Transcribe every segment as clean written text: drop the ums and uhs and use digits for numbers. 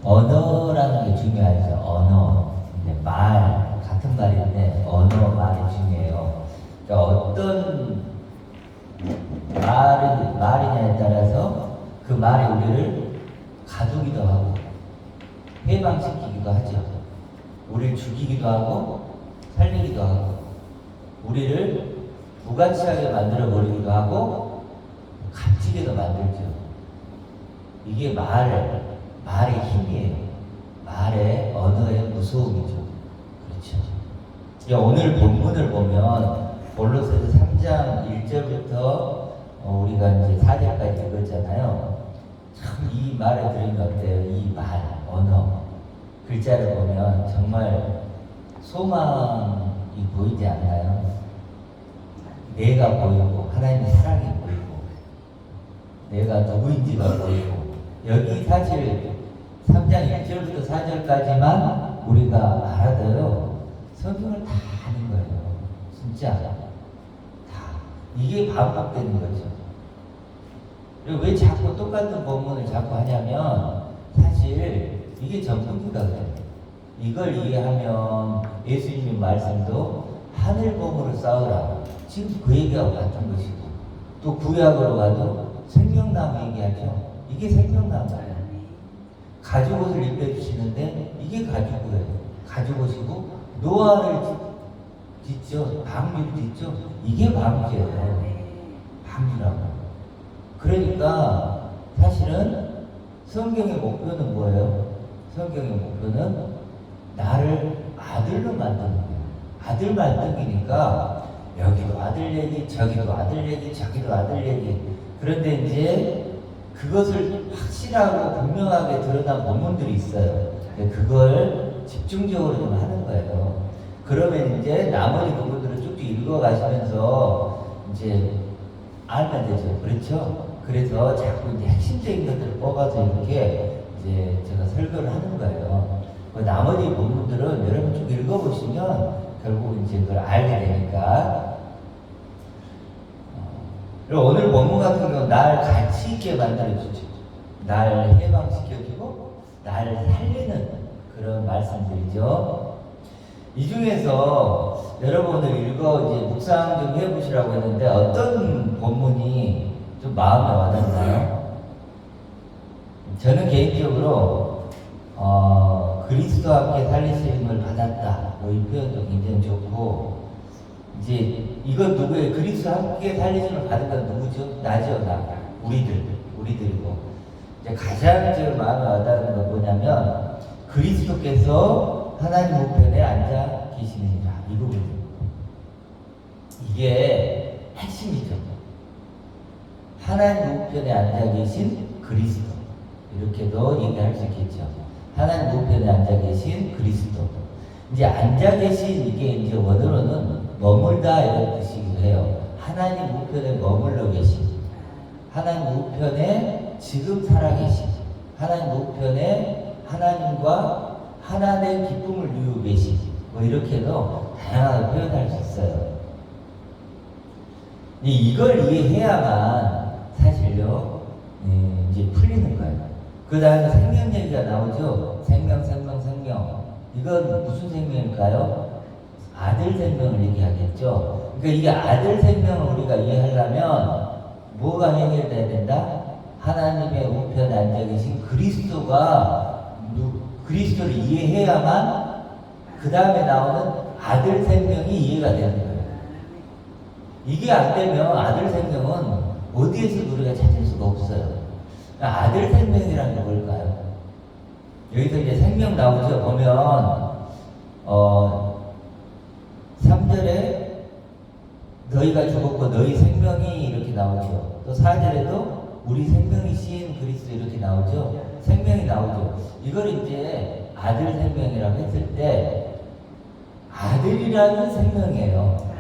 언어라는 게 중요하죠. 언어. 이제 말, 같은 말인데 언어, 말이 중요해요. 그러니까 어떤 말이냐에 따라서 그 말이 우리를 가두기도 하고 해방시키기도 하죠. 우리를 죽이기도 하고 살리기도 하고 우리를 무가치하게 만들어 버리기도 하고 갇히게도 만들죠. 이게 말의 힘이에요. 말의 언어의 무서움이죠. 그렇죠. 오늘 본문을 보면 골로새서 3장 1절부터 우리가 이제 4절까지 읽었잖아요. 참 이 말에 들으면 어때요? 이 말, 언어, 글자를 보면 정말 소망이 보이지 않나요? 내가 보이고 하나님의 사랑이 보이고 내가 누구인지가 보이고 여기 사실 3장 1절부터 4절까지만 우리가 알아도요 성경을 다 아는 거예요. 진짜 다. 이게 반복되는 거죠. 그리고 왜 자꾸 똑같은 본문을 자꾸 하냐면 사실 이게 전부니까요. 이걸 이해하면 예수님의 말씀도 하늘봄으로 싸우라. 지금 그 얘기하고 같은 것이고 또 구약으로 가도 생명나무 얘기하죠. 이게 생명나무예요. 가죽옷을 입혀주시는데 이게 가죽이에요. 가죽옷이고 노아를 짓죠. 방주를 짓죠. 이게 방주예요. 방주라고. 그러니까 사실은 성경의 목표는 뭐예요? 성경의 목표는 나를 아들로 만드는 거예요. 아들 만들기니까 여기도 아들 얘기, 저기도 아들 얘기, 저기도 아들 얘기. 그런데 이제 그것을 확실하고 분명하게 드러난 본문들이 있어요. 그걸 집중적으로 좀 하는 거예요. 그러면 이제 나머지 부분들을 쭉쭉 읽어가시면서 이제 알면 되죠. 그렇죠? 그래서 자꾸 이제 핵심적인 것들을 뽑아서 이렇게 이제 제가 설교를 하는 거예요. 나머지 본문들은 여러분 쭉 읽어보시면 결국 이제 그걸 알게 되니까. 그리고 오늘 본문 같은 경우는 날 가치 있게 만들어주죠. 날 해방시켜주고 날 살리는 그런 말씀들이죠. 이 중에서 여러분 오늘 이제 묵상 좀 해보시라고 했는데 어떤 본문이 좀 마음에 와닿나요? 저는 개인적으로 그리스도와 함께 살리심을 받았다. 이 표현도 굉장히 좋고 이제 이건 누구예요? 그리스도와 함께 살리심을 받은 건 누구죠? 나죠, 나. 우리들이고 이제 가장 제 마음에 와닿는 건 뭐냐면 그리스도께서 하나님 우편에 앉아 계시느니라. 이 부분입니다. 이게 핵심이죠. 하나님 우편에 앉아 계신 그리스도. 이렇게도 얘기할 수 있겠죠. 하나님 우편에 앉아 계신 그리스도. 이제 앉아 계신 이게 이제 원어로는 머물다 이런 뜻이기도 해요. 하나님 우편에 머물러 계신. 하나님 우편에 지금 살아계신. 하나님 우편에 하나님과 하나님의 기쁨을 누리고 계신. 이렇게도 다양하게 표현할 수 있어요. 이걸 이해해야만 사실요, 이제 풀리는 거예요. 그 다음에 생명 얘기가 나오죠. 생명. 이건 무슨 생명일까요? 아들 생명을 얘기하겠죠. 그러니까 이게 아들 생명을 우리가 이해하려면 뭐가 해결돼야 된다? 하나님의 우편에 앉아 계신 그리스도를 이해해야만 그 다음에 나오는 아들 생명이 이해가 되는 거예요. 이게 안 되면 아들 생명은 어디에서 우리가 찾을 수가 없어요. 아들 생명이라는 게 뭘까요? 여기서 이제 생명 나오죠. 보면 3절에 너희가 죽었고 너희 생명이 이렇게 나오죠. 또 4절에도 우리 생명이신 그리스도 이렇게 나오죠. 생명이 나오죠. 이걸 이제 아들 생명이라고 했을 때 아들이라는 생명이에요.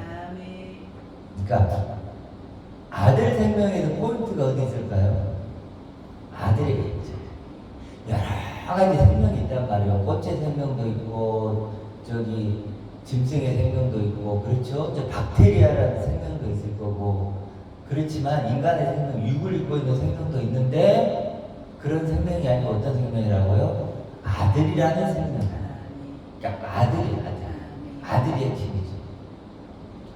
그러니까 아들 생명에는 포인트가 어디 있을까요? 아들에게 있죠. 여러 가지 생명이 있단 말이에요. 꽃의 생명도 있고 짐승의 생명도 있고 그렇죠. 박테리아라는 생명도 있을 거고 그렇지만 인간의 생명, 육을 입고 있는 생명도 있는데 그런 생명이 아니고 어떤 생명이라고요? 아들이라는 생명. 그러니까 아들이 핵심이죠.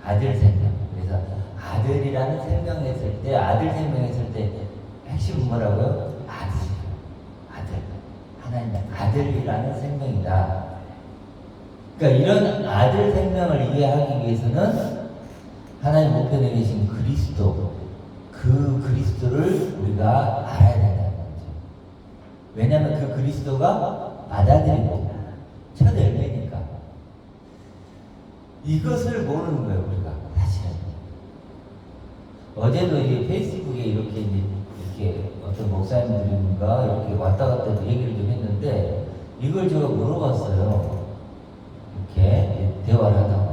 아들 생명. 그래서 아들이라는 생명했을 때, 아들 생명했을 때 핵심은 뭐라고요? 아들. 하나님의 아들이라는 생명이다. 그러니까 이런 아들 생명을 이해하기 위해서는 하나님 우편에 계신 그리스도, 그 그리스도를 우리가 알아야 된다는 거죠. 왜냐하면 그 그리스도가 받아들이고 첫 열매니까. 이것을 모르는 거예요, 우리가 사실은. 어제도 이제 페이스북에 이렇게 어떤 목사님들인가 이렇게 왔다 갔다 얘기를 좀 했는데, 이걸 제가 물어봤어요. 이렇게 대화를 하다가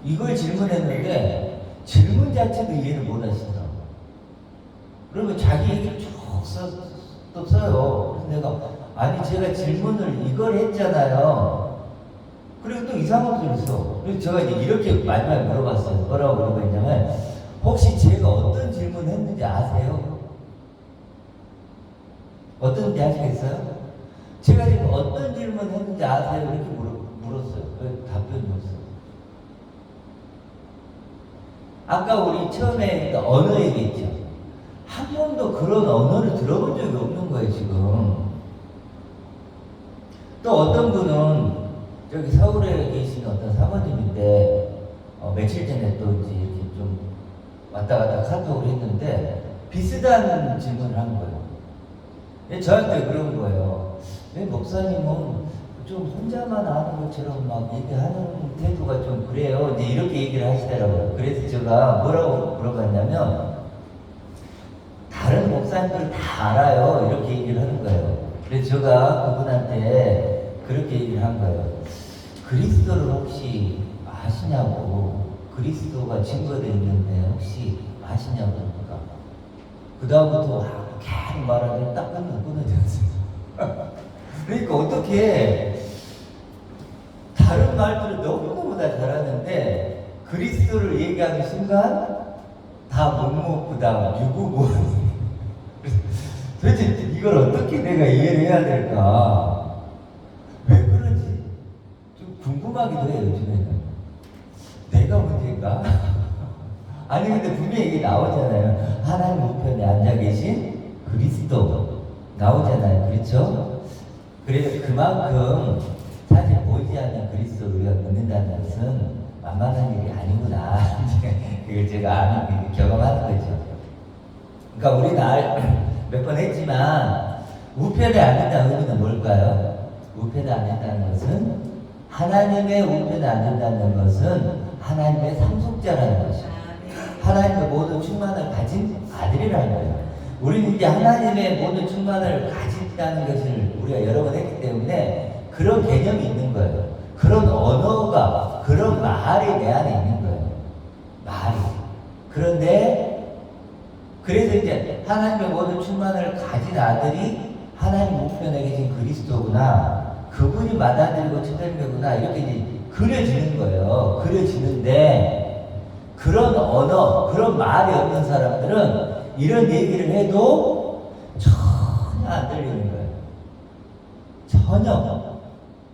이걸 질문했는데 질문 자체도 이해를 못 하시더라고요. 그러면 자기 얘기를 쭉 써요. 그래서 내가, 아니 제가 질문을 이걸 했잖아요. 그리고 또 이상한 소리를 써. 그래서 제가 이제 이렇게 마지막에 물어봤어요. 뭐라고 물어봤냐면, 혹시 제가 어떤 질문 했는지 아세요? 어떤지 아시겠어요? 제가 지금 어떤 질문 했는지 아세요? 이렇게 물었어요. 그 답변이 없어요. 아까 우리 처음에 언어 얘기했죠. 한 번도 그런 언어를 들어본 적이 없는 거예요, 지금. 또 어떤 분은 저기 서울에 계신 어떤 사모님인데, 며칠 전에 또 이제 이렇게 좀 왔다 갔다 카톡을 했는데, 비슷한 질문을 한 거예요. 저한테 그런 거예요. 왜 목사님은 좀 혼자만 아는 것처럼 막 얘기하는 태도가 좀 그래요. 이제 이렇게 얘기를 하시더라고요. 그래서 제가 뭐라고 물어봤냐면, 다른 목사님들 다 알아요. 이렇게 얘기를 하는 거예요. 그래서 제가 그분한테 그렇게 얘기를 한 거예요. 그리스도를 혹시 아시냐고. 그리스도가 증거되어 있는데 혹시 아시냐고. 그러니까 그 다음부터 계속 말하면 딱 끊어졌어요. 그러니까 어떻게 다른 말들을 너무너무 다 잘하는데 그리스도를 얘기하는 순간 다 묵묵부담, 유구무원. 도대체 이걸 어떻게 내가 이해를 해야 될까? 왜 그런지 좀 궁금하기도 해요, 요즘에는. 내가 문제인가? 아니 근데 분명히 얘기 나오잖아요. 하나님 우편에 앉아 계신 그리스도 나오잖아요. 그렇죠? 그래서 그만큼 사실 보이지 않는 그리스도를 우리가 믿는다는 것은 만만한 일이 아니구나. 그걸 제가 경험하는 거죠. 그러니까 우리 몇 번 했지만 우편에 앉는다는 의미는 뭘까요? 우편에 앉는다는 것은, 하나님의 우편에 앉는다는 것은 하나님의 상속자라는 것이죠. 하나님의 모든 충만을 가진 아들이라는 거예요. 우리는 이제 하나님의 모든 충만을 가진다는 것을 우리가 여러 번 했기 때문에 그런 개념이 있는 거예요. 그런 언어가, 그런 말이 내 안에 있는 거예요. 말이. 그런데 그래서 이제 하나님의 모든 충만을 가진 아들이 하나님 우편에 계신 그리스도구나, 그분이 받아들이고 처절되구나, 이렇게 이제 그려지는 거예요. 그려지는데 그런 언어, 그런 말이 없는 사람들은 이런 얘기를 해도 전혀 안 들리는 거예요. 전혀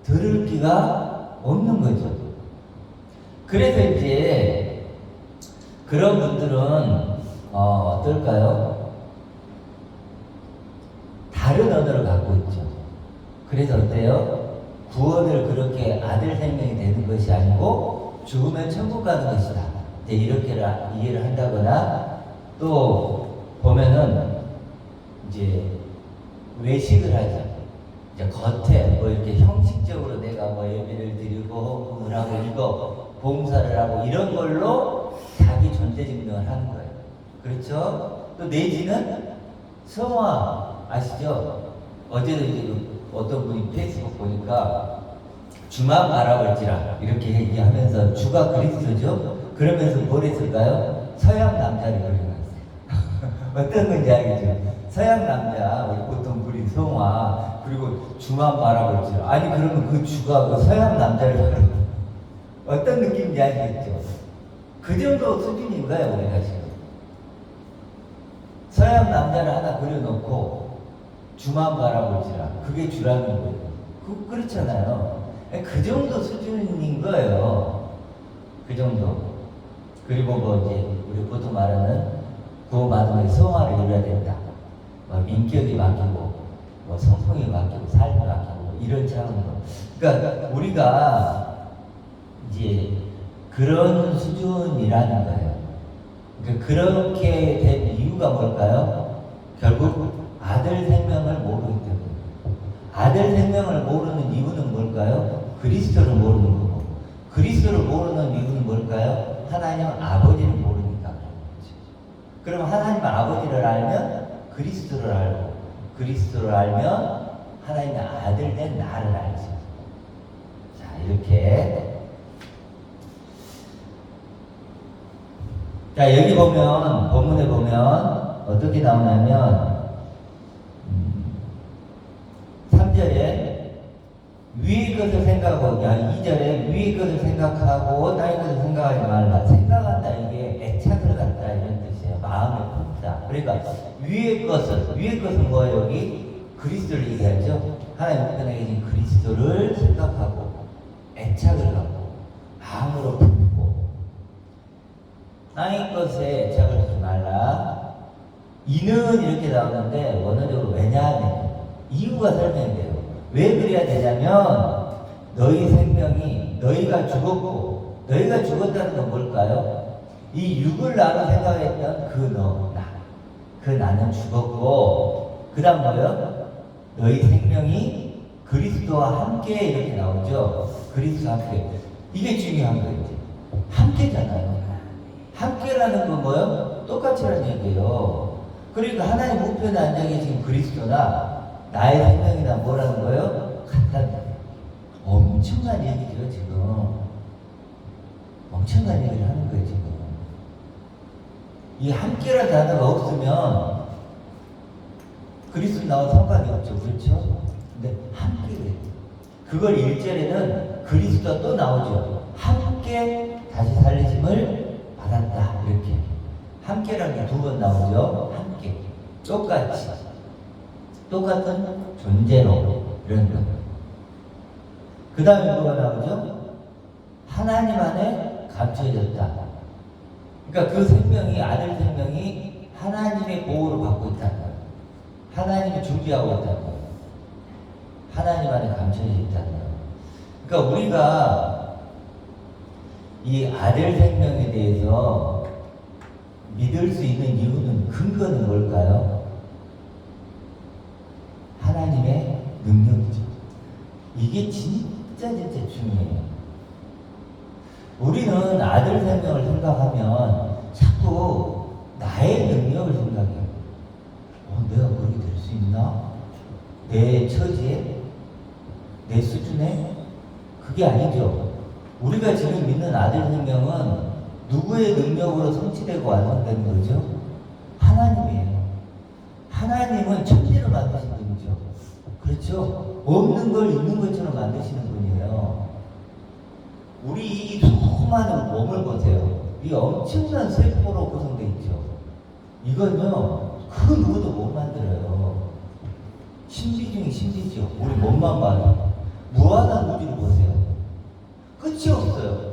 들을 기가 없는 거죠. 그래서 이제 그런 분들은 어떨까요? 다른 언어를 갖고 있죠. 그래서 어때요? 구원을 그렇게 아들 생명이 되는 것이 아니고 죽으면 천국 가는 것이다. 이렇게 이해를 한다거나, 또 보면은 이제 외식을 하죠. 이제 겉에 뭐 이렇게 형식적으로 내가 뭐 예배를 드리고 헌금을 하고 이거 봉사를 하고 이런 걸로 자기 존재 증명을 하는 거예요. 그렇죠? 또 내지는 성화 아시죠? 어제도 이제 어떤 분이 페이스북 보니까 주만 바라볼지라 이렇게 얘기하면서 주가 그리스도죠? 그러면서 뭘 했을까요? 서양 남자를 그려놨어요. 어떤 건지 알겠죠? 서양 남자, 우리 보통 우리 성화, 그리고 주만 바라볼지라. 아니 그러면 그 주가 그 서양 남자를 바라볼, 어떤 느낌인지 알겠죠? 그 정도 수준인 거예요, 우리가 지금. 서양 남자를 하나 그려놓고 주만 바라볼지라. 그게 주라는 거예요. 그렇잖아요. 그 정도 수준인 거예요. 그 정도. 그리고 뭐 이제 우리 보통 말하는 구원받으면 성화를 이뤄야 된다. 뭐 인격이 바뀌고, 뭐 성품이 바뀌고, 삶이 바뀌고 이런 차원으로. 그러니까 우리가 이제 그런 수준이라는 거예요. 그러니까 그렇게 된 이유가 뭘까요? 결국 아들 생명을 모르기 때문에. 아들 생명을 모르는 이유는 뭘까요? 그리스도를 모르는 거고. 그리스도를 모르는 이유는 뭘까요? 하나님 아버지를 모르니까 그런 거죠. 그럼 하나님 아버지를 알면 그리스도를 알고, 그리스도를 알면 하나님의 아들 된 나를 알죠. 자, 이렇게. 자, 여기 보면, 본문에 보면 어떻게 나오냐면 3절에 위의 것을 생각하고, 2절에 위의 것을 생각하고 땅의 것을 생각하지 말라. 생각한다, 이게 애착을 갖다 이런 뜻이에요. 마음에 품다. 그러니까 위의 것은 뭐예요? 여기 그리스도를 얘기하죠. 하나님 우편에 계신 그리스도를 생각하고 애착을 갖고 마음으로 품고, 땅의 것에 애착을 하지 말라. 이는 이렇게 나오는데 원어적으로 왜냐하면 이유가 설명이 돼요. 왜 그래야 되냐면 너희 생명이, 너희가 죽었고, 너희가 죽었다는 건 뭘까요? 이 육을 나로 생각했던 그 나는 죽었고, 그 다음 뭐요? 너희 생명이 그리스도와 함께 이렇게 나오죠. 그리스도와 함께. 이게 중요한 거예요. 함께잖아요. 함께라는 건 뭐요? 똑같이라는 얘기예요. 그러니까 하나님 우편에 앉아 계신 그리스도나 나의 생명이나 뭐라는 거예요? 같다는 거예요. 엄청난 얘기죠, 지금. 엄청난 얘기를 하는 거예요, 지금. 이 함께라는 단어가 없으면 그리스도 나와 상관이 없죠, 그렇죠? 근데 함께래요. 그걸 1절에는 그리스도가 또 나오죠. 함께 다시 살리심을 받았다, 이렇게. 함께라는 게 2번 나오죠. 함께. 똑같은 존재로, 이런 거. 그 다음에 뭐가 나오죠? 하나님 안에 감춰졌다. 그러니까 그 생명이, 아들 생명이 하나님의 보호를 받고 있다는 거예요. 하나님이 준비하고 있다는 거예요. 하나님 안에 감춰져 있다는 거예요. 그러니까 우리가 이 아들 생명에 대해서 믿을 수 있는 이유는, 근거는 뭘까요? 하나님의 능력이죠. 이게 진짜 중요해요. 우리는 아들 생명을 생각하면 자꾸 나의 능력을 생각해요. 내가 그렇게 될 수 있나? 내 처지에? 내 수준에? 그게 아니죠. 우리가 지금 믿는 아들 생명은 누구의 능력으로 성취되고 완성되는 거죠? 하나님이에요. 하나님은 천지를 만드신 분이죠. 그렇죠? 없는 걸 있는 것처럼 만드시는 분이에요. 우리 이 수많은 몸을 보세요. 이 엄청난 세포로 구성되어 있죠. 이건요, 그 누구도 못 만들어요. 신비 중에 신비죠. 우리 몸만 봐도. 무한한 우주를 보세요. 끝이 없어요.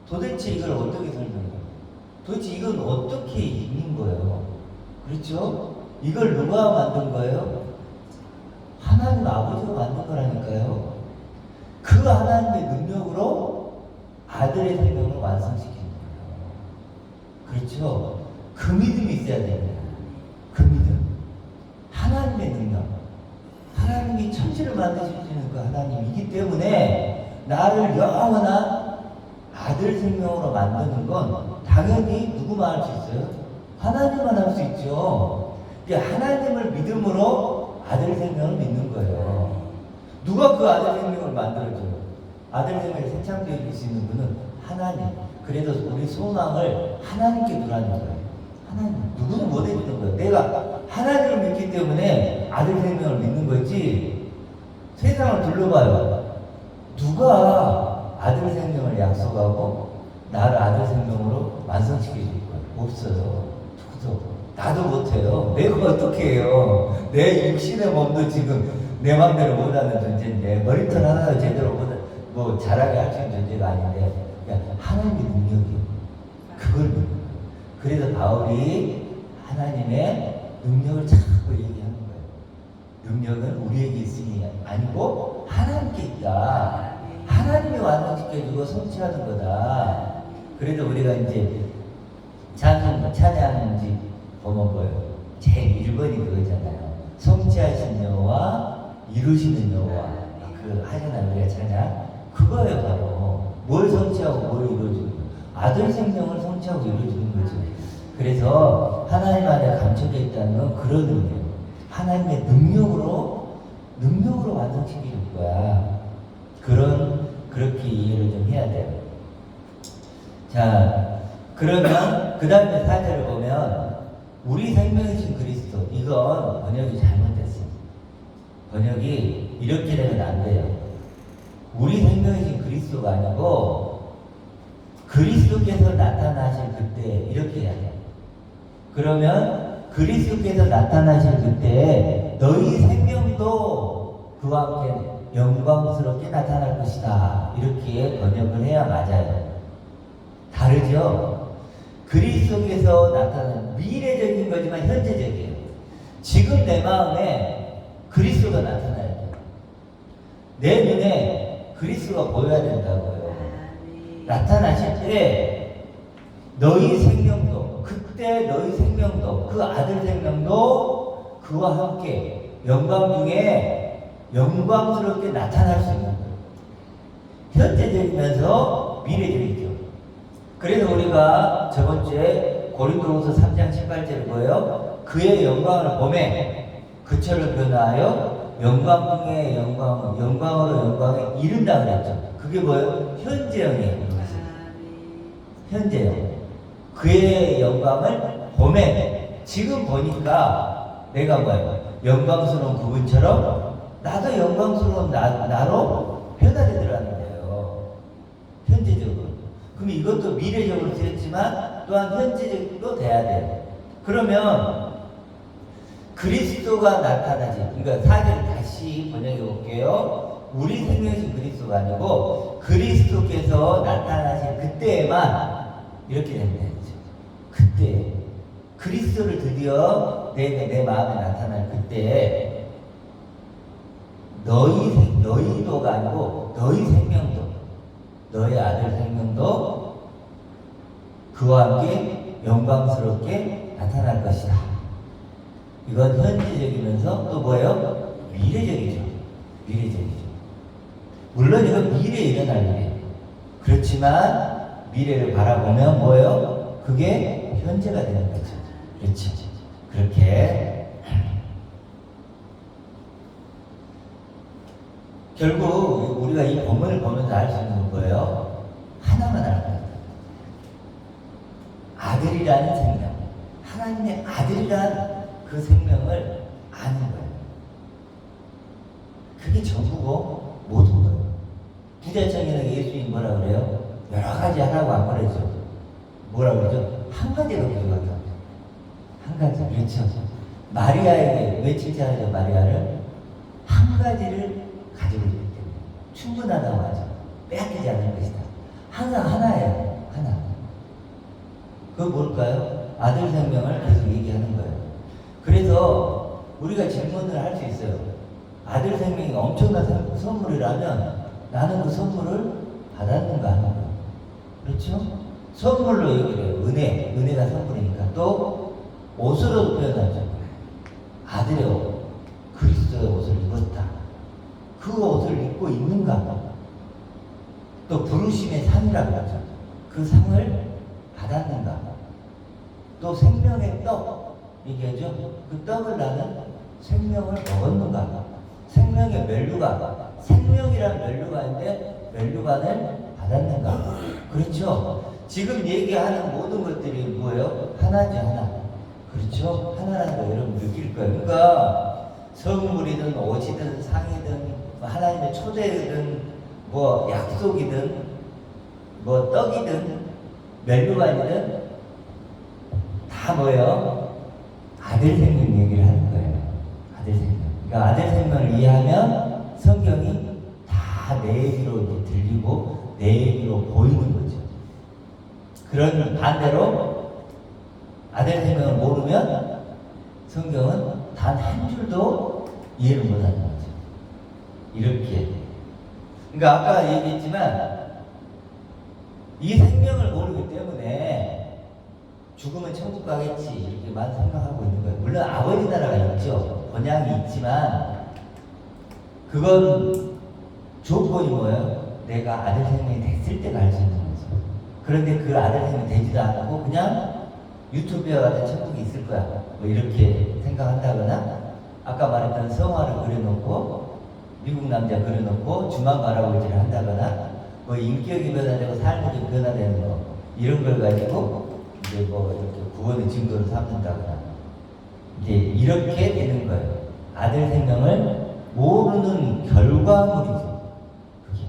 도대체 이걸 어떻게 설명해요? 도대체 이건 어떻게 있는 거예요? 그렇죠? 이걸 누가 만든 거예요? 하나님 아버지가 만든 거라니까요. 그 하나님의 능력으로 아들의 생명을 완성시키는 거예요. 그렇죠? 그 믿음이 있어야 됩니다. 그 믿음. 하나님의 능력. 하나님이 천지를 만드시는 그 하나님이기 때문에 나를 영원한 아들 생명으로 만드는 건 당연히 누구만 할 수 있어요? 하나님만 할 수 있죠. 하나님을 믿음으로 아들 생명을 믿는 거예요. 누가 그 아들 생명을 만들어줘요? 아들 생명이 생창되어질 수 있는 분은 하나님. 그래도 우리 소망을 하나님께 두라는 거예요. 하나님. 누구는 못 해주는 거예요. 내가 하나님을 믿기 때문에 아들 생명을 믿는 거지. 세상을 둘러봐요. 누가 아들 생명을 약속하고 나를 아들 생명으로 완성시켜줄 거예요? 없어요. 누구도. 나도 못해요. 내가 어떻게 해요? 내 육신의 몸도 지금 내 맘대로 못하는 존재인데 머리털 하나도 제대로 뭐 잘하게 할 수 있는 존재가 아닌데 그냥 하나님의 능력이에요. 그걸 믿는 거예요. 그래서 바울이 하나님의 능력을 자꾸 얘기하는 거예요. 능력은 우리에게 있으니 아니고 하나님께 있다. 하나님이 완성시켜주고 성취하는 거다. 그래서 우리가 이제 찬양지 보면 뭐예요? 제일 1번이 그거잖아요. 성취하신 여호와 이루시는 여호와. 그 하잖아요. 우리가 찬양. 그거예요. 바로 뭘 성취하고 뭘 이루어주는 거예요. 아들 생명을 성취하고 이루어주는 거죠. 그래서 하나님 안에 감춰져 있다는 건 그런 의미예요. 하나님의 능력으로 완성시키는 거야. 그렇게 이해를 좀 해야 돼요. 자, 그러면 그 다음에 4절을 보면 우리 생명이신 그리스도, 이건 번역이 잘못됐어요. 번역이 이렇게 되면 안 돼요. 우리 생명이신 그리스도가 아니고 그리스도께서 나타나실 그때 이렇게 해야 돼요. 그러면 그리스도께서 나타나실 그때 너희 생명도 그와 함께 영광스럽게 나타날 것이다. 이렇게 번역을 해야 맞아요. 다르죠? 그리스도께서 나타나는 미래적인 거지만 현재적이에요. 지금 내 마음에 그리스도가 나타나야 돼요. 내 눈에 그리스도가 보여야 된다고요. 나타나실 때 너희 생명도, 그때 너희 생명도, 그 아들 생명도 그와 함께 영광 중에 영광스럽게 나타날 수 있는 거예요. 현재적이면서 미래적이죠. 그래서 우리가 저번 주에 고린도후서 3장 18절에 뭐예요? 그의 영광을 보매 그처럼 변화하여 영광 중에 영광으로 영광에 이른다 그랬죠. 그게 뭐예요? 현재형이에요. 현재형. 그의 영광을 보매 지금 보니까 내가 뭐예요? 영광스러운 그분처럼 나도 영광스러운 나로 변화되더라는 거예요. 현재적으로. 그럼 이것도 미래적으로 되었지만 또한 현재적으로 돼야 돼요. 그러면 그리스도가 나타나지. 그러니까 4절 다시 번역해 볼게요. 우리 생명이신 그리스도가 아니고 그리스도께서 나타나신 그때에만 이렇게 된다 했죠. 그때 그리스도를 드디어 내 마음에 나타날 그때 너희도가 아니고 너희 생명도, 너희 아들 생명도 그와 함께 영광스럽게 나타날 것이다. 이건 현재적이면서 또 뭐예요? 미래적이죠. 미래적이죠. 물론 이건 미래에 일어날 일이에요. 그렇지만 미래를 바라보면 뭐예요? 그게 현재가 되는 거죠. 그렇죠. 그렇게 결국 우리가 이 본문을 보면서 알 수 있는 거예요. 하나만 알 거예요. 아들이라는 생명, 하나님의 아들이라는 그 생명을 아는 거예요. 그게 전부고 모든 거예요. 부자청에는 예수님이 뭐라 그래요? 여러 가지 하라고 안 그러죠. 뭐라 그러죠? 한 가지가 부족하다. 한 가지. 그렇죠. 마리아에게 왜 칭찬하죠? 마리아를 한 가지를 가지고 있기 때문에 충분하다고 하죠. 빼앗기지 않을 것이다. 항상 하나예요. 하나. 그거 뭘까요? 아들 생명을 계속 얘기하는 거예요. 그래서 우리가 질문을 할 수 있어요. 아들 생명이 엄청난 선물이라면 나는 그 선물을 받았는가 하는 거예요. 그렇죠? 선물로 얘기를 해요. 은혜가 선물이니까. 또 옷으로도 표현하죠. 아들의 옷, 그리스도의 옷을 입었다. 그 옷을 입고 있는가? 또 부르심의 상이라고 하죠. 그 상을 받았는가? 또 생명의 떡 얘기하죠. 그 떡을 나는 생명을 먹었는가? 생명의 멜루가, 생명이란 멜루가인데 멜루간을 받았는가? 그렇죠. 지금 얘기하는 모든 것들이 뭐예요? 하나죠, 하나. 그렇죠. 하나라는 거 여러분 느낄 거예요. 그러니까 선물이든 옷이든 상이든 하나님의 초대든 뭐 약속이든 뭐 떡이든 멜루간이든 다 뭐예요? 아들 생명 얘기를 하는 거예요. 아들 생명. 그러니까 아들 생명을 이해하면 성경이 다 내 얘기로 들리고 내 얘기로 보이는 거죠. 그런 반대로 아들 생명을 모르면 성경은 단 한 줄도 이해를 못하는 거죠. 이렇게. 그러니까 아까 얘기했지만 이 생명을 모르기 때문에 죽으면 천국 가겠지 이렇게만 생각하고 있는 거예요. 물론 아버지 나라가 있죠. 번향이 있지만 그건 조건이 뭐예요? 내가 아들 생명이 됐을 때 갈 수 있는 거죠. 그런데 그 아들 생명이 되지도 않고 그냥 유토피아 같은 천국이 있을 거야. 뭐 이렇게 생각한다거나 아까 말했던 성화를 그려놓고 미국 남자 그려놓고 주만 바라보기를 한다거나 뭐 인격이 변화되고 삶이 좀 변화되는 거 이런 걸 가지고 이제 뭐 이렇게 구원의 증거로 삼는다거나 이제 이렇게 되는 거예요. 아들 생명을 모르는 결과물이죠. 그게.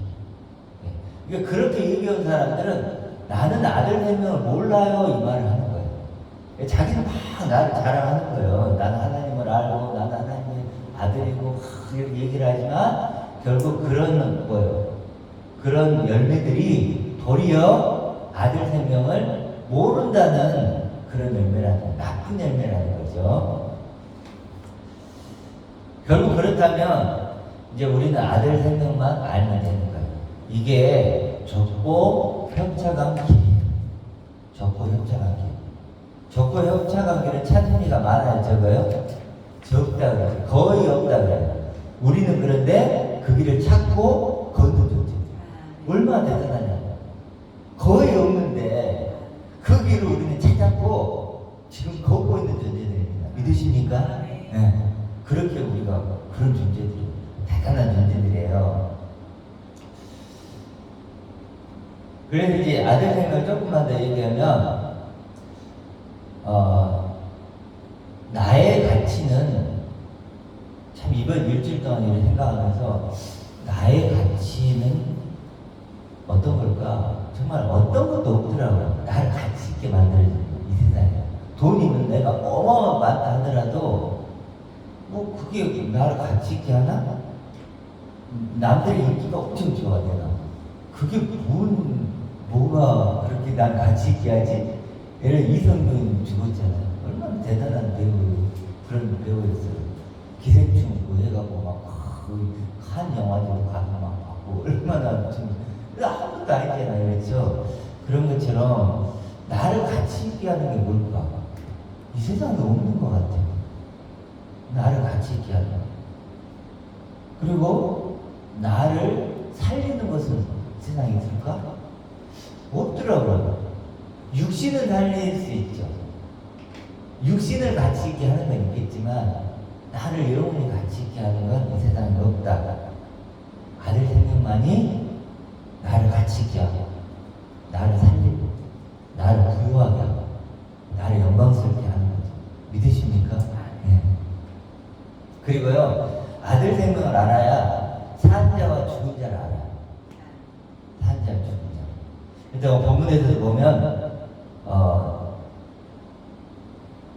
그러니까 그렇게 얘기한 사람들은 나는 아들 생명을 몰라요 이 말을 하는 거예요. 자기는 막 나를 자랑하는 거예요. 나는 하나님을 알고 나는 하나님의 아들이고 이렇게 얘기를 하지만 결국 그런 거예요. 그런 열매들이 도리어 아들 생명을 모른다는 그런 열매라는 나쁜 열매라는 거죠. 결국 그렇다면 이제 우리는 아들 생명만 알면 되는 거예요. 이게 적고 협차관계예요. 적고 협차관계. 적고 협차관계를 찾은 이가 많아요, 적어요? 적다 그래요. 거의 없다 그래요. 우리는 그런데 그 길을 찾고 걷는 존재. 얼마나 대단하냐. 거의 없는데 그 길을 우리는 찾았고 지금 걷고 있는 존재들입니다. 믿으십니까? 네. 그렇게 우리가 그런 존재들이 대단한 존재들이에요. 그래서 이제 아들 생각을 조금만 더 얘기하면 나의 가치는 참 이번 일주일 동안 이렇게 생각하면서 나의 가치는 어떤 걸까? 정말 어떤 것도 없더라고요. 나를 가치 있게 만들어주는 이 세상에. 돈이면 내가 어마어마 많다 하더라도 뭐 그게 나를 가치 있게 하나? 남들의 인기가 엄청 좋아 내가. 그게 뭐가 그렇게 난 가치 있게 하지? 예를 이성균 죽었잖아요. 얼마나 대단한 배우, 그런 배우였어요. 기생충 뭐 해가고 한 영화제로 가서 막 받고 얼마나 좀 아무것도 아니잖아요. 그렇죠? 그런 것처럼 나를 가치 있게 하는 게 뭘까? 이 세상에 없는 것 같아요. 나를 가치 있게 하는 거. 그리고 나를 살리는 것은 세상에 있을까? 없더라고요. 육신은 살릴 수 있죠. 육신을 가치 있게 하는 건 있겠지만 나를 영원히 가치 있게 하는 건 이 세상에 없다. 아들 생명만이 나를 가치 있게 하고 나를 살리고 나를 부유하게 하고 나를 영광스럽게 하는 거죠. 믿으십니까? 네. 그리고요 아들 생명을 알아야 산 자와 죽은 자를 알아요. 산 자, 죽은 자. 일단 본문에서 보면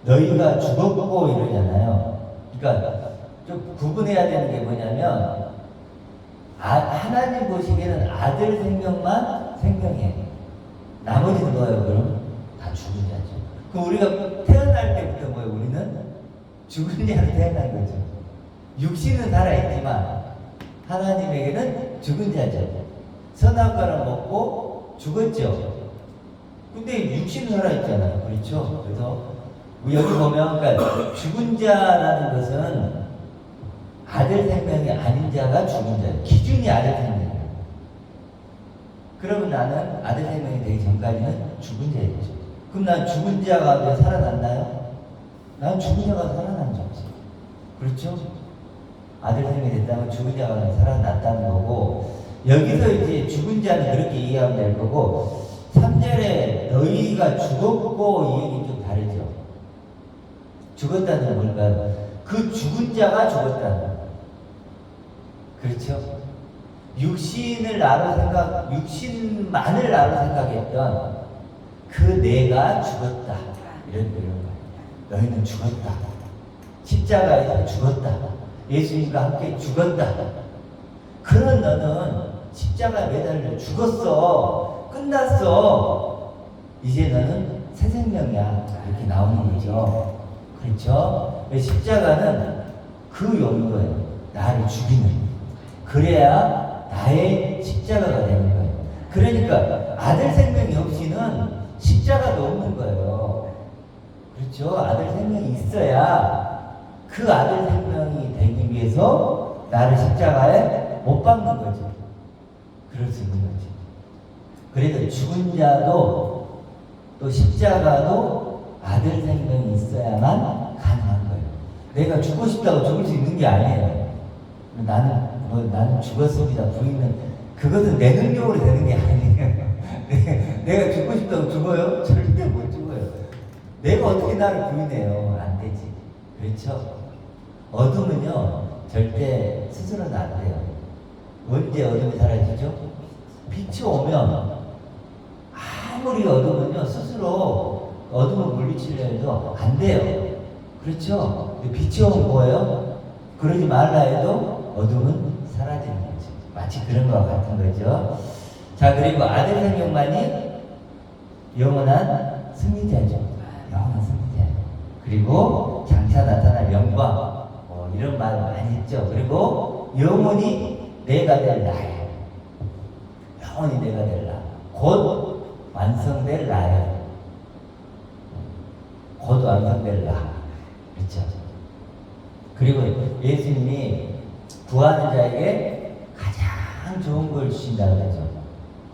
너희가 죽었고 이러잖아요. 그러니까 좀 구분해야 되는 게 뭐냐면 하나님 보시기에는 아들 생명만 생명이에요. 나머지는 뭐예요? 그럼 다 죽은 자죠. 그럼 우리가 태어날 때부터 뭐예요? 우리는 죽은 자로 태어난 거죠. 육신은 살아있지만 하나님에게는 죽은 자죠. 선악과를 먹고 죽었죠. 근데 육신은 살아있잖아요. 그렇죠? 그래서 여기 보면 그러니까 죽은 자라는 것은 아들 생명이 아닌 자가 죽은 자예요. 기준이 아들 생명이에요. 그러면 나는 아들 생명이 되기 전까지는 죽은 자였죠. 그럼 난 죽은 자가 왜 살아났나요? 난 죽은 자가 살아난 줄 알았어요. 그렇죠? 아들 생명이 됐다면 죽은 자가 살아났다는 거고, 여기서 이제 죽은 자는 그렇게 이해하면 될 거고, 3절에 너희가 죽었고 이 얘기 좀 다르죠. 죽었다는 건 뭘까요? 그 죽은 자가 죽었다는 거. 그렇죠? 육신만을 나로 생각했던 그 내가 죽었다. 이런 거예요. 너희는 죽었다. 십자가에서 죽었다. 예수님과 함께 죽었다. 그런 너는 십자가에 매달려 죽었어. 끝났어. 이제 너는 새 생명이야. 이렇게 나오는 거죠. 그렇죠? 십자가는 그 용도예요. 나를 죽이는. 그래야 나의 십자가가 되는 거예요. 그러니까 아들 생명이 없이는 십자가도 없는 거예요. 그렇죠? 아들 생명이 있어야 그 아들 생명이 되기 위해서 나를 십자가에 못 박는 거죠. 그럴 수 있는 거죠. 그래도 죽은 자도 또 십자가도 아들 생명이 있어야만 가능한 거예요. 내가 죽고 싶다고 죽을 수 있는 게 아니에요. 나는 죽었습니다. 부인은 그것은 내 능력으로 되는 게 아니에요. 내가 죽고 싶다고 죽어요? 절대 못 죽어요. 내가 어떻게 나를 부인해요? 안 되지. 그렇죠? 어둠은요 절대 스스로는 안 돼요. 언제 어둠이 사라지죠? 빛이 오면 아무리 어둠은요 스스로 어둠을 물리치려 해도 안 돼요. 그렇죠? 빛이 오면 뭐예요? 그러지 말라 해도 어둠은 사라지는 거죠. 마치 그런 것과 같은 거죠. 자, 그리고 아들 생명만이 영원한 승리자죠. 영원한 승리자. 그리고 장차 나타날 영광, 이런 말 많이 했죠. 그리고 영원히 내가 될 나예요. 영원히 내가 될 나. 곧 완성될 나예요. 곧 완성될 나. 그렇죠. 그리고 예수님이 구하는 자에게 가장 좋은 걸 주신다고 하죠.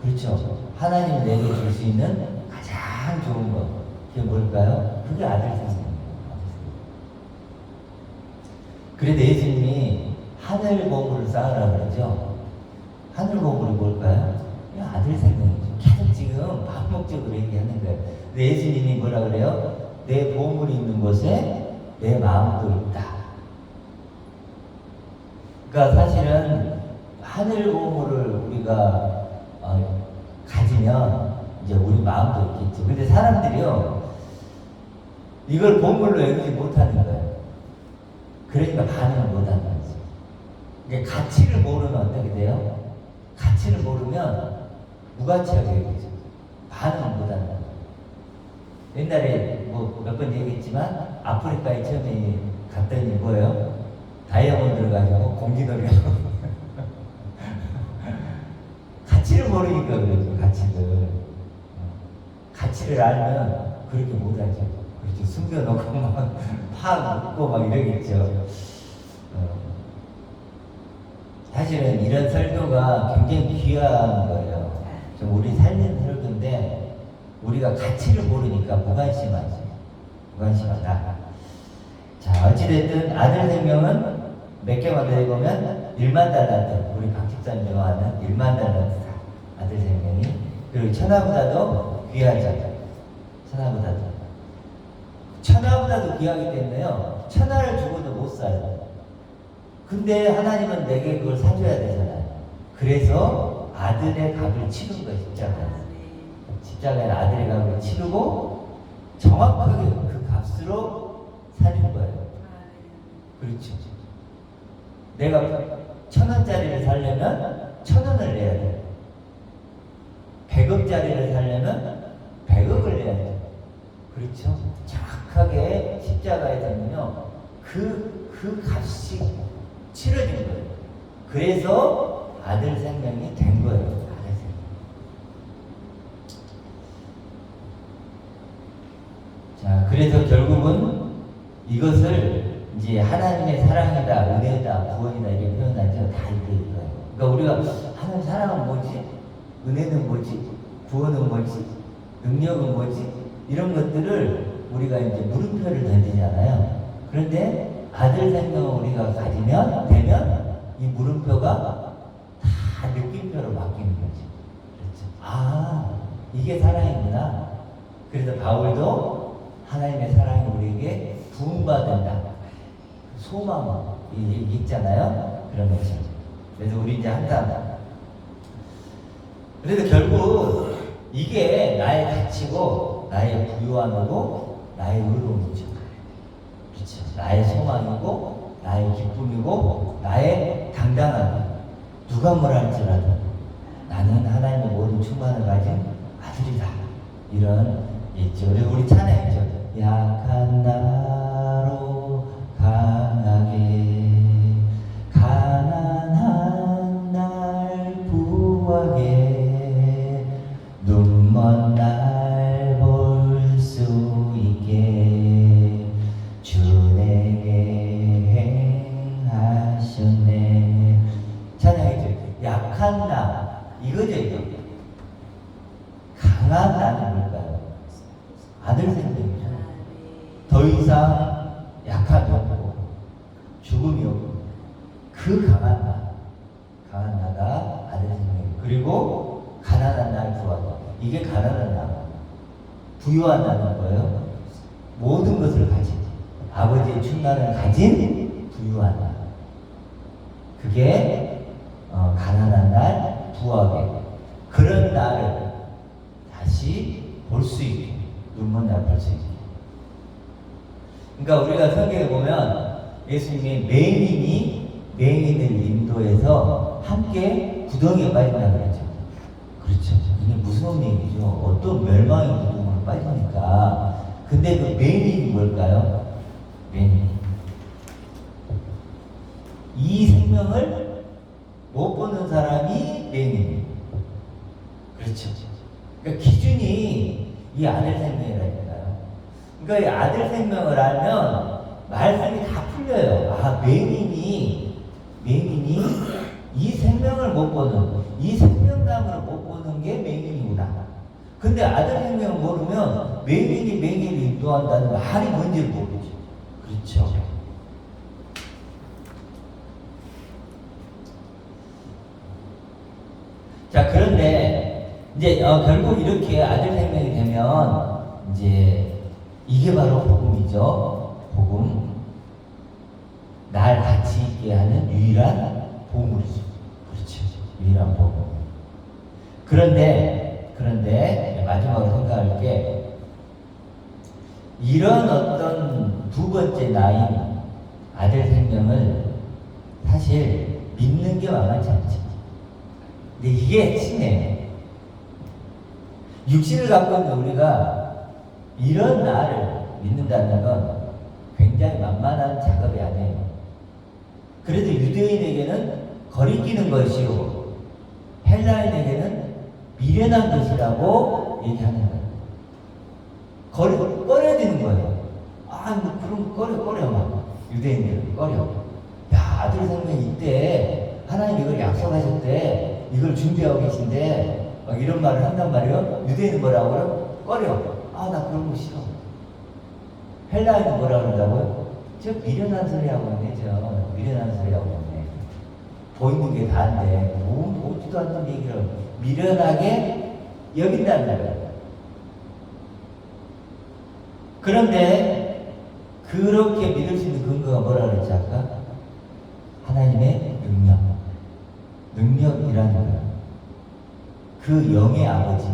그렇죠. 하나님이 내게 줄 수 있는 가장 좋은 것. 그게 뭘까요? 그게 아들 생명이에요. 그래도 예수님이 하늘 보물을 쌓으라 그러죠. 하늘 보물이 뭘까요? 아들 생명이죠. 계속 지금 반복적으로 얘기하는 거예요. 근데 예수님이 뭐라 그래요? 내 보물이 있는 곳에 내 마음도 있다. 그러니까 사실은 하늘 보물을 우리가 가지면 이제 우리 마음도 있겠죠. 근데 사람들이요 이걸 보물로 여기지 못하는 거예요. 그러니까 반응을 못하는 거죠. 이게 가치를 모르면 어떻게 돼요? 가치를 모르면 무가치하게 여기죠. 반응을 못하는 거예요. 옛날에 뭐 몇 번 얘기했지만 아프리카에 처음에 갔더니 뭐예요? 다이아몬드를 가지고 공기놀이 하고 가치를 모르니까 그러죠. 가치를 알면 그렇게 못하죠. 그렇죠. 숨겨놓고 막 파묻고 막 이러겠죠. 사실은 이런 설교가 굉장히 귀한 거예요. 좀 우리 살리는 설교인데 우리가 가치를 모르니까 무관심하죠. 무관심하다. 자, 어찌됐든 아들 생명은 몇 개만 더 해보면 1만 달란트. 우리 박 집사님 좋아하는 1만 달란트다. 아들 생명이. 그리고 천하보다도 귀하죠. 천하보다도 귀하기 때문에요. 천하를 주고도 못 사요. 근데 하나님은 내게 그걸 사줘야 되잖아요. 그래서 아들의 값을 치른 거예요. 십자가에 아들의 값을 치르고 정확하게 그 값으로 사준 거예요. 그렇죠. 내가 1,000원짜리를 사려면 1,000원을 내야 돼요. 100억짜리를 사려면 100억을 내야 돼요. 그렇죠. 정확하게 십자가에 되면요 그 값이 치러진 거예요. 그래서 아들 생명이 된 거예요. 아들 생명. 자, 그래서 결국은 이것을 이제 하나님의 사랑이다, 은혜다, 구원이다 이렇게 표현하죠. 다 이게 이거예요. 그러니까 우리가 하나님 사랑은 뭐지? 은혜는 뭐지? 구원은 뭐지? 능력은 뭐지? 이런 것들을 우리가 이제 물음표를 던지잖아요. 그런데 아들 생명을 우리가 되면 이 물음표가 다 느낌표로 바뀌는 거죠. 그렇죠. 아, 이게 사랑이구나. 그래서 바울도 하나님의 사랑이 우리에게 부음받는다. 소망이 있잖아요. 그런 거죠. 그래서 우리 이제 한다. 그래서 결국 이게 나의 가치고 나의 부유함이고 나의 의로움이죠. 그렇죠. 나의 소망이고 나의 기쁨이고 나의 당당함. 누가 뭐라 할지라도 나는 하나님의 모든 충만을 가진 아들이다. 이런 있죠. 그리고 우리 찬양 있죠. 약한 나로 강하게 가난한 날 부하게 눈먼 날 볼 수 있게 주 내게 행하셨네. 찬양이죠. 약한 나 이거죠. 이거. 강한 나는 뭘까요? 아들 생명이죠. 더 이상 약하지 않고 죽음이 없고 그 강한 나가 아들 생명. 그리고 가난한 날 부하다. 이게 가난한 나. 부유한 나는 거예요. 모든 것을 가진 아버지의 충만을 가진 부유한 나. 그게 가난한 날 부하게 그런 나를 다시 볼 수 있게 눈먼 날 볼 수 있게. 그러니까 우리가 성경에 보면 예수님이 맹인을 인도해서 함께 구덩이에 빠진다 그랬죠. 그렇죠. 이게 무서운 얘기죠. 어떤 멸망의 구덩이에 빠지니까. 근데 그 맹인이 뭘까요? 맹인. 이 생명을 못 보는 사람이 맹인이에요. 그렇죠. 그러니까 기준이 이 아들 생명이라니까요. 그러니까 이 아들 생명을 알면 말씀이 다 풀려요. 아, 맹인이 이 생명을 못 보는, 이 생명감을 못 보는 게 맹인이구나. 근데 아들 생명을 모르면 맹인을 인도한다는 말이 뭔지 모르죠. 그렇죠. 자, 그런데 이제 결국 이렇게 아들 생명이 되면 이제 이게 바로 복음이죠. 복음. 날 같이 있게 하는 유일한 보물이죠. 그렇죠. 유일한 보물. 그런데 마지막으로 생각할 게 이런 어떤 두 번째 나인 아들 생명을 사실 믿는 게 만만치 않죠. 근데 이게 핵심이에요. 육신을 갖고 있는 우리가 이런 나를 믿는다는 건 굉장히 만만한 작업이 아니에요. 그래도 유대인에게는 거리끼는 것이요 헬라인에게는 미련한 것이라고 얘기하는 거예요. 꺼려지는 거예요. 아, 뭐 그럼 꺼려 막. 유대인들은 꺼려. 야, 아들 생명이 이때 하나님 이걸 약속하셨대. 이걸 준비하고 계신데 막 이런 말을 한단 말이에요. 유대인은 뭐라고 그래요? 꺼려. 아, 나 그런 거 싫어. 헬라인은 뭐라 그런다고요? 저 미련한 소리 하고 있네. 저 미련한 소리 하고 있네. 보이는 게 다인데 보지도 않는 얘기를 미련하게 여긴다는 거예요. 그런데 그렇게 믿을 수 있는 근거가 뭐라 그랬지 아까? 하나님의 능력이라는 거예요. 그 영의 아버지,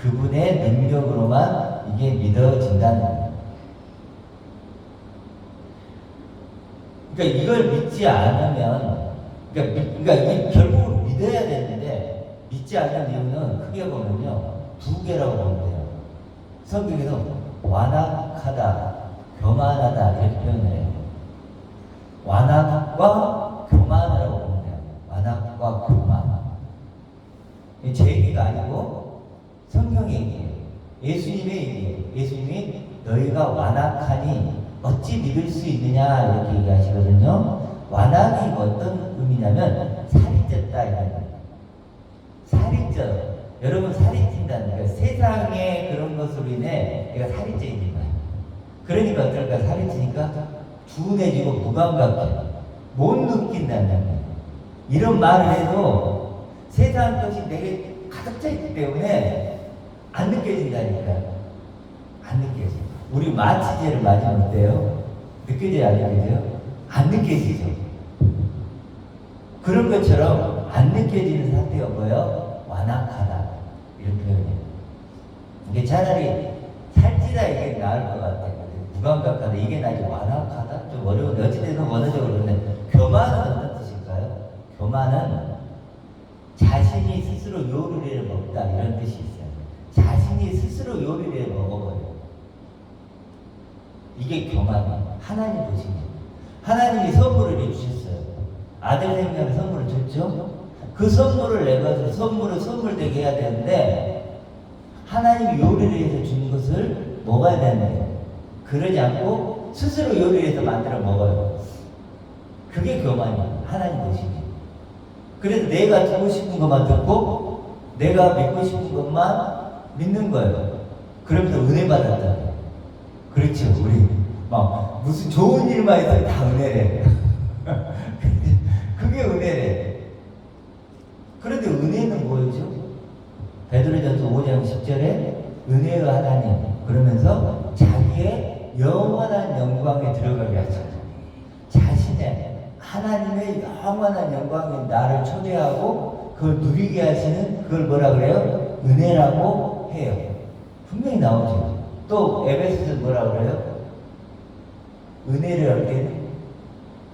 그분의 능력으로만 이게 믿어진다는 거예요. 그러니까 이걸 믿지 않으면, 그러니까 이게 결국은 믿어야 되는데 믿지 않는 이유는 크게 보면요 두 개라고 보면 돼요. 성경에서 완악하다, 교만하다 이렇게 표현을 해요. 완악과 교만이라고 보면 돼요. 완악과 교만. 제 얘기가 아니고 성경의 얘기예요. 예수님의 얘기예요. 예수님이 너희가 완악하니 어찌 믿을 수 있느냐 이렇게 얘기하시거든요. 완악이 어떤 의미냐면 살이 쪘다 이런 거예요. 살이 쪄. 여러분 살이 찐다는 거예요. 세상의 그런 것으로 인해 내가 살이 쪄 있는 거예요. 그러니까 어떨까? 살이 찌니까 둔해지고 무감각해. 못 느낀다는 거예요. 이런 말을 해도 세상 것이 내게 가득 차 있기 때문에 안 느껴진다니까요. 안 느껴져. 우리 마취제를 맞으면 어때요? 느껴져요? 안 느껴져요? 안 느껴지죠. 그런 것처럼 안 느껴지는 상태가 뭐예요? 완악하다. 이런 표현이에요. 이게 차라리 살찌다 이게 나을 것 같아요. 무감각하다. 이게 나지 완악하다. 좀 어려운데 어찌됐든 원어적으로 그런데 교만은 어떤 뜻일까요? 교만은 자신이 스스로 요리를 해 먹다 이런 뜻이 있어요. 자신이 스스로 요리를 해 먹어버려요. 이게 교만이에요. 하나님 보시면 하나님이 선물을 해주셨어요. 아들 생명의 선물을 줬죠. 그 선물을 내가 선물되게 해야 되는데 하나님이 요리를 해서 주는 것을 먹어야 되는데 그러지 않고 스스로 요리를 해서 만들어 먹어요. 그게 교만이에요. 하나님 보시면. 그래서 내가 듣고 싶은 것만 듣고 내가 믿고 싶은 것만 믿는 거예요. 그러면서 은혜 받았다. 그렇죠. 우리 막 무슨 좋은 일만 해도 다 은혜래. 그게 은혜래. 그런데 은혜는 뭐였죠? 베드로전서 5장 10절에 은혜의 하나님 그러면서 자기의 영원한 영광에 들어가게 하죠. 자신의 하나님의 영원한 영광에 나를 초대하고 그걸 누리게 하시는 그걸 뭐라 그래요? 은혜라고 해요. 분명히 나오죠. 또 에베소서 뭐라 그래요? 은혜를 얻게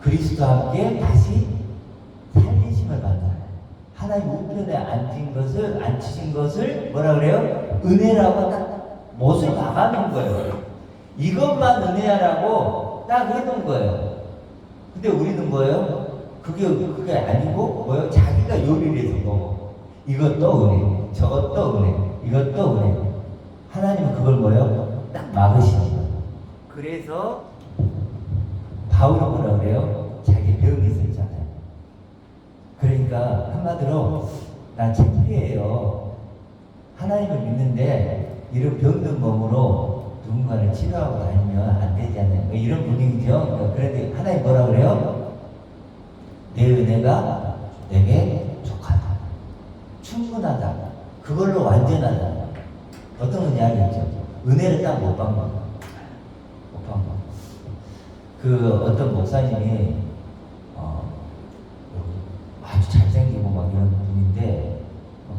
그리스도와 함께 다시 살리심을 받는 하나님 우편에 앉히신 것을 뭐라 그래요? 은혜라고 딱 못을 박아놓은 거예요. 이것만 은혜라고 딱 해놓은 거예요. 근데 우리는 뭐예요? 그게 아니고 뭐예요? 자기가 요리를 해서 먹어. 이것도 은혜, 저것도 은혜, 이것도 은혜. 하나님은 그걸 뭐예요? 딱 막으시는 거예요. 그래서 바울은 뭐라 그래요? 자기 병이 있었잖아요. 그러니까 한마디로 난 창피해요. 하나님을 믿는데 이런 병든 몸으로 누군가를 치료하고 다니면 안 되잖아요. 이런 분위기죠. 그런데 하나님 뭐라 그래요? 내 은혜가 내게 족하다. 충분하다. 그걸로 완전하다. 어떤 은혜 알겠죠? 은혜를 딱 못 받는 거. 못 받는 거. 그 어떤 목사님이 아주 잘생기고 막 이런 분인데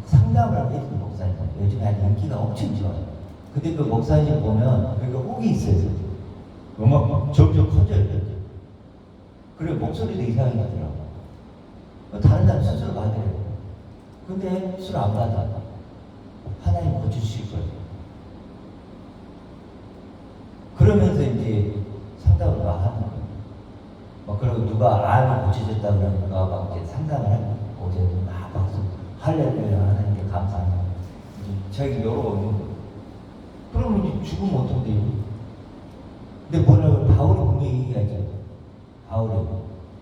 상담을 해주는 목사님. 요즘에 아주 인기가 엄청 좋아요. 근데 그 목사님 보면 여기가 혹이 있어요. 음악 점점 커져요. 그리고 목소리도 이상해지더라고. 다른 사람 수술 받아요. 근데 수술 안 받아. 하나님 고쳐주실 거예요. 그러면서 이제 상담을 막 하는 거예요. 그리고 누가 암이 고쳐졌다 그러면 누가 막 이제 상담을 하고 어제 막 박수 할렐루야 하나님께 감사합니다. 저에게 여러 번 오는 거예요. 그러면 이제 죽으면 어떡해요? 근데 뭐라고 바울이 분명히 얘기하죠.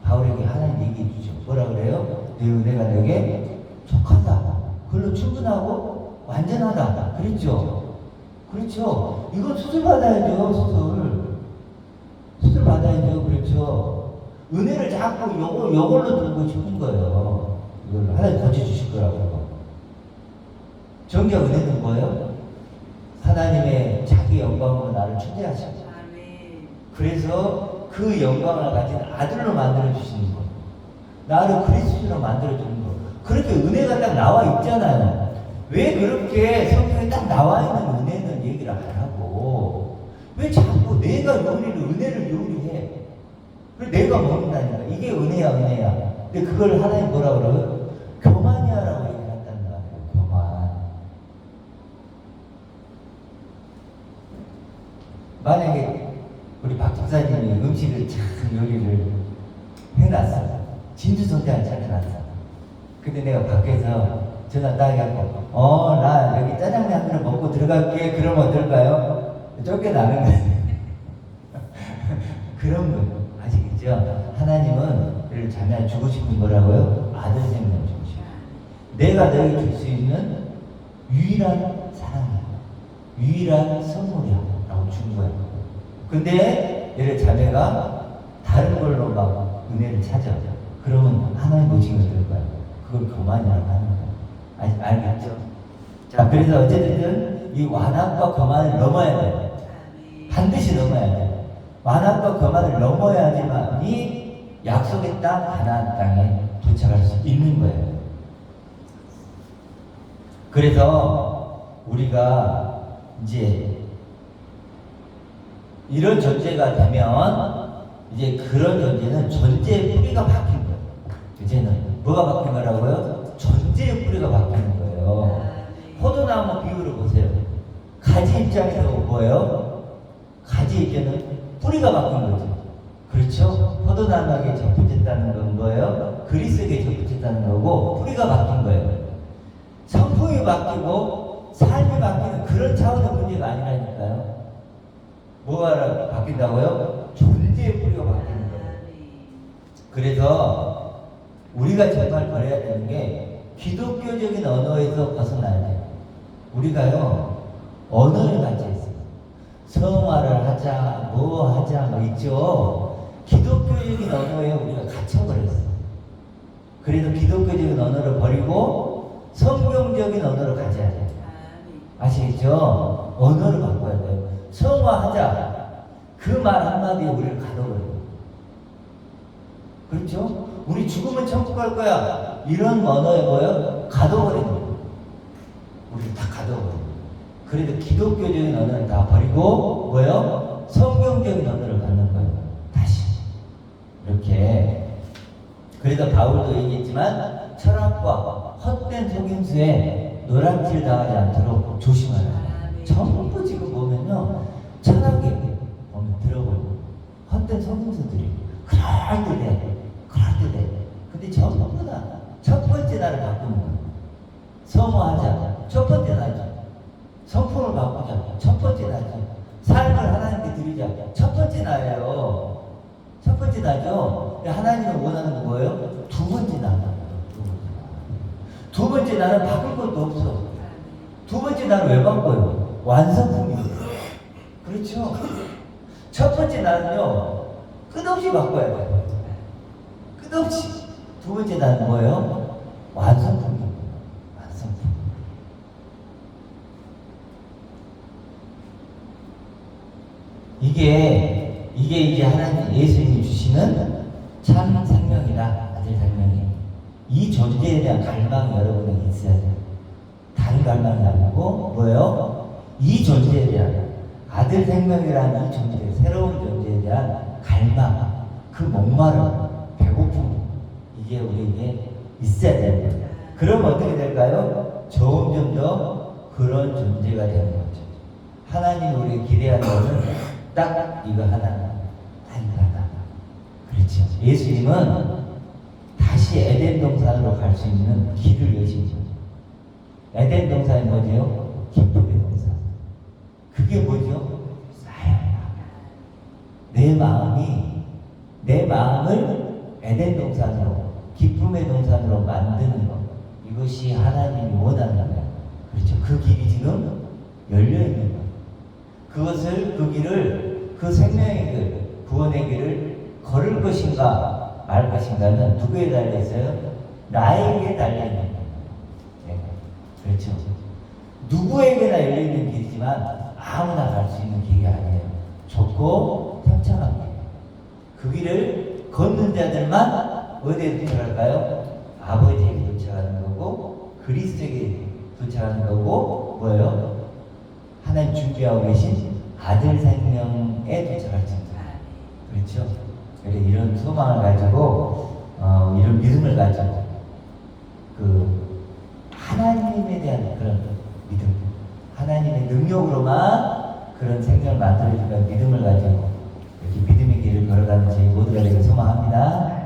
바울에게 하나님 얘기해 주죠. 뭐라 그래요? 내 은혜가 내게 족하다. 그걸로 충분하고 완전하다. 그랬죠? 그렇죠. 이건 수술 받아야죠. 수술 받아야죠. 그렇죠. 은혜를 자꾸 요걸로 들고 싶은 거예요. 이걸로 하나님 고쳐주실 거라고. 정작 은혜는 뭐예요? 하나님의 자기 영광으로 나를 초대하시고 그래서 그 영광을 가진 아들로 만들어주시는 거. 나를 그리스도로 만들어주는 거. 그렇게 은혜가 딱 나와 있잖아요. 왜 그렇게 성경에 딱 나와 있는 은혜는 얘기를 안 하고 왜 자꾸 내가 은혜를 요리해. 그래 내가 먹는다니까. 이게 은혜야. 근데 그걸 하나님 뭐라 그래요? 교만이야라고 얘기를 한다는 거예요. 교만. 만약에 우리 박 집사님이 음식을 참 요리를 해놨어. 진주성장을 잘 해놨어. 근데 내가 밖에서 전화 딱 해갖고 나 여기 짜장면 한 그릇 먹고 들어갈게. 그러면 어떨까요? 쫓겨나는 거예요. 그런 거예요. 아시겠죠? 하나님은 우리를 자녀 주고 싶은 거라고요? 아들 생명 주고 싶어요. 내가 너에게 줄 수 있는 유일한 사랑이야. 유일한 선물이야. 라고 준 거예요. 근데 얘를 자매가 다른 걸로 막 은혜를 찾아. 그러면 하나님 오징어 될 거야. 그걸 교만이라고 하는 거야. 알겠죠? 자, 그래서 어쨌든 이 완악과 교만을 넘어야 돼요. 반드시 넘어야 돼요. 완악과 교만을 넘어야지만이 약속의 땅 가나안 땅에 도착할 수 있는 거예요. 그래서 우리가 이제 이런 존재가 되면 이제 그런 존재는 존재의 뿌리가 바뀐 거예요. 이제는 뭐가 바뀐 거라고요? 존재의 뿌리가 바뀌는 거예요. 포도나무 비유를 보세요. 가지 입장에서 뭐예요? 가지 입장은 뿌리가 바뀐 거죠. 그렇죠? 포도나무에게 접붙였다는 건 뭐예요? 그리스에게 접붙였다는 거고 뿌리가 바뀐 거예요. 성품이 바뀌고 삶이 바뀌는 그런 차원의 문제가 아니라니까요. 뭐가 바뀐다고요? 존재의 뿌리가 바뀌는 거예요. 그래서 우리가 정말 버려야 되는 게 기독교적인 언어에서 벗어나야 돼요. 우리가요 언어를 가지고 있어요. 성화를 하자, 뭐 하자, 뭐 있죠. 기독교적인 언어에 우리가 갇혀버렸어요. 그래서 기독교적인 언어를 버리고 성경적인 언어를 가져야 돼요. 아시겠죠? 언어를 바꿔야 돼요. 성화하자. 그 말 한마디에 우리를 가둬버려요. 그렇죠? 우리 죽으면 천국 갈 거야. 이런 언어에 뭐예요? 가둬버리는 거예요. 우리를 다 가둬버려요. 그래도 기독교적인 언어를 다 버리고 뭐예요? 성경적인 언어를 갖는 거예요. 다시 이렇게. 그래서 바울도 얘기했지만 철학과 헛된 속임수에 노란길 당하지 않도록 조심하라. 전부 지금 보면요 철학에 보면 들어보고 헛된 속임수들이 그럴듯해. 근데 전부 다 첫 번째 나를 바꾸는 거예요. 성화하자. 첫 번째 나죠. 성품을 바꾸자. 첫 번째 나죠. 삶을 하나님께 드리자. 첫 번째 나예요. 첫 번째 나죠. 하나님은 원하는 건 뭐예요? 두 번째 나다. 두 번째 나는 바꿀 것도 없어. 두 번째 나는 왜 바꿔요? 완성품이에요. 그렇죠? 첫 번째 나는요 끝없이 바꿔야 돼요. 끝없이. 두 번째 나는 뭐예요? 완성품이에요. 완성품. 이게 이제 하나님 예수님이 주시는 참 생명이다. 아들 생명이. 이 존재에 대한 갈망이 여러분에게 있어야 돼요. 다른 갈망이 아니고 뭐예요? 이 존재에 대한 아들 생명이라는 이 존재, 새로운 존재에 대한 갈망, 그 목마름, 배고픔, 이게 우리에게 있어야 되는 거예요. 그럼 어떻게 될까요? 점점 더 그런 존재가 되는 거죠. 하나님이 우리에게 기대하는 것은 딱 이거 하나, 딱 이거 하나. 그렇죠. 예수님은 다시 에덴 동산으로 갈 수 있는 길을 여시죠. 에덴 동산이 뭐죠? 기쁨의 동산. 그게 뭐죠? 내 마음을 에덴 동산으로, 기쁨의 동산으로 만드는 것. 이것이 하나님이 원하는 거예요. 그렇죠. 그 길이 지금 열려 있는 거예요. 그 길을, 그 생명의 길, 구원의 길을 걸을 것인가 말 것인가는 누구에 달려 있어요? 나에게 달려 있는 거예요. 네. 그렇죠. 누구에게나 열려 있는 길이지만 아무나 갈 수 있는 길이 아니에요. 좁고 평창한 길. 그 길을 걷는 자들만 어디에 도착할까요? 아버지에게 도착하는 거고 그리스도에게 도착하는 거고 뭐예요? 하나님 준비하고 계신 아들 생명에 도착할 텐데. 그렇죠? 그래서 이런 소망을 가지고 이런 믿음을 가지고 그 하나님에 대한 그런 믿음, 하나님의 능력으로만 그런 생명을 만들어주는 믿음을 가지고 이렇게 믿음의 길을 걸어가는 저희 모두가 되길 소망합니다.